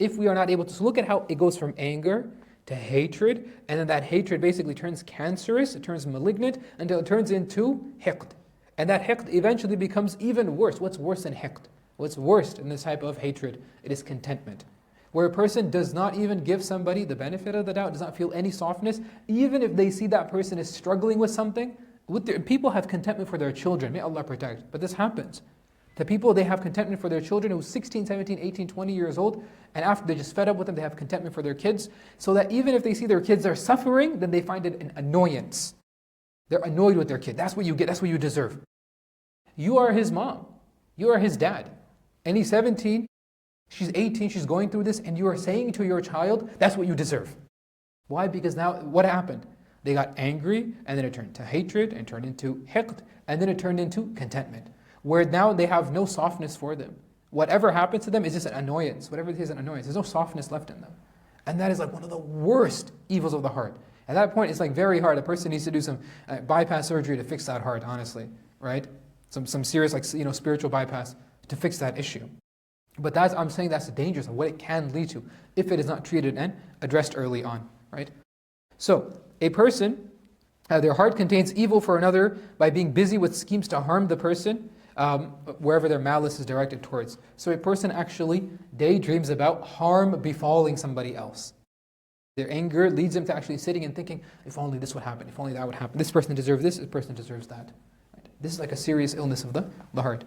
If we are not able to, so look at how it goes from anger to hatred, and then that hatred basically turns cancerous, it turns malignant, until it turns into hiqd. And that hiqd eventually becomes even worse. What's worse than hiqd? What's worse in this type of hatred? It is contentment. Where a person does not even give somebody the benefit of the doubt, does not feel any softness, even if they see that person is struggling with something. People have contentment for their children, may Allah protect, but this happens. The people, they have contentment for their children who's 16, 17, 18, 20 years old, and after they're just fed up with them, they have contentment for their kids, so that even if they see their kids are suffering, then they find it an annoyance. They're annoyed with their kid. That's what you get, that's what you deserve. You are his mom, you are his dad, and he's 17, she's 18, she's going through this, and you are saying to your child, that's what you deserve. Why? Because now, what happened? They got angry, and then it turned to hatred, and turned into hiqd, and then it turned into contentment, where now they have no softness for them. Whatever happens to them is just an annoyance. Whatever it is an annoyance. There's no softness left in them. And that is like one of the worst evils of the heart. At that point, it's like very hard. A person needs to do some bypass surgery to fix that heart, honestly, right? Some serious, like, spiritual bypass to fix that issue. But I'm saying that's dangerous and what it can lead to if it is not treated and addressed early on, right? So, a person, their heart contains evil for another by being busy with schemes to harm the person, wherever their malice is directed towards. So a person actually daydreams about harm befalling somebody else. Their anger leads them to actually sitting and thinking, if only this would happen, if only that would happen. This person deserves this person deserves that. Right? This is like a serious illness of the heart.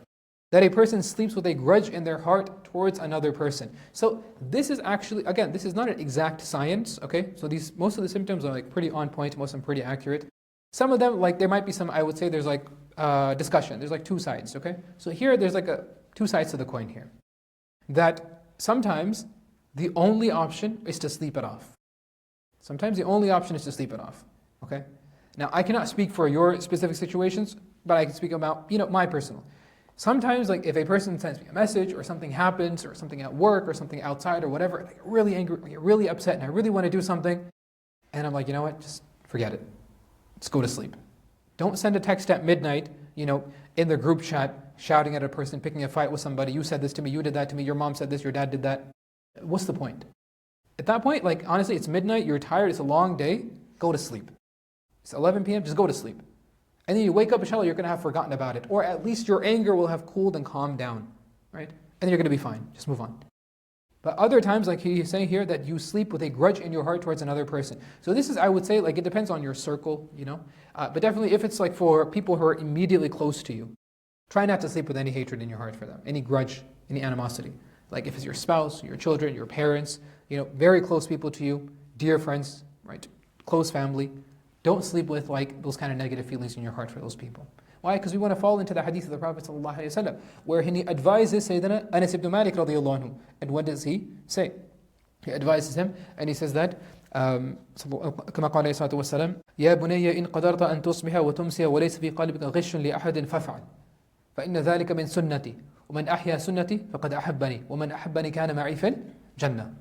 That a person sleeps with a grudge in their heart towards another person. So this is actually, again, this is not an exact science, okay? So most of the symptoms are like pretty on point, most of them pretty accurate. Some of them, like there might be some, I would say there's like discussion. There's like two sides, okay? So here there's like two sides to the coin here. That sometimes the only option is to sleep it off. Sometimes the only option is to sleep it off, okay? Now I cannot speak for your specific situations, but I can speak about, my personal. Sometimes like if a person sends me a message or something happens or something at work or something outside or whatever, and I get really angry, I get really upset and I really want to do something, and I'm like, you know what, just forget it. Just go to sleep. Don't send a text at midnight, in the group chat, shouting at a person, picking a fight with somebody. You said this to me, you did that to me, your mom said this, your dad did that. What's the point? At that point, like honestly, it's midnight, you're tired, it's a long day, go to sleep. It's 11 p.m., just go to sleep. And then you wake up, inshallah, you're going to have forgotten about it. Or at least your anger will have cooled and calmed down, right? And then you're going to be fine, just move on. But other times, like he's saying here, that you sleep with a grudge in your heart towards another person. So this is, I would say, like it depends on your circle, But definitely if it's like for people who are immediately close to you, try not to sleep with any hatred in your heart for them, any grudge, any animosity. Like if it's your spouse, your children, your parents, very close people to you, dear friends, right? Close family. Don't sleep with like those kind of negative feelings in your heart for those people. Why? Because we want to fall into the hadith of the Prophet ﷺ, where he advises Sayyidina Anas ibn Malik radiallahu anhu. And what does he say? He advises him and he says that, كما قال عليه الصلاة والسلام يا بني إن قدرت أن تصبح وتمسي وليس في قلبك غش لأحد فافعل فإن ذلك من سنتي ومن أحيا سنتي فقد أحبني ومن أحبني كان معي في الجنة.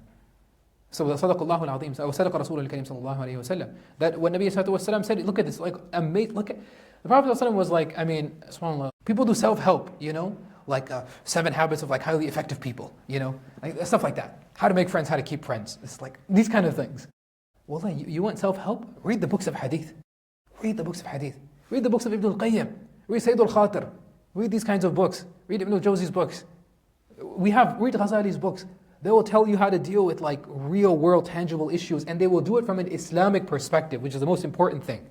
So صدق الله العظيم, أو صدق رسول الكريم صلى الله عليه وسلم. That when Nabi sallallahu alaihi wasallam said, look at this, like amazing. Look at the Prophet sallallahu alaihi wasallam was like, subhanallah, people do self-help, like 7 habits of like highly effective people, like stuff like that. How to make friends, how to keep friends. It's like these kind of things. Wallah, you want self-help? Read the books of hadith. Read the books of hadith. Read the books of Ibn al-Qayyim. Read Sayyid al-Khatir. Read these kinds of books. Read Ibn al-Jawzi's books. Read Ghazali's books. They will tell you how to deal with like real world tangible issues, and they will do it from an Islamic perspective, which is the most important thing.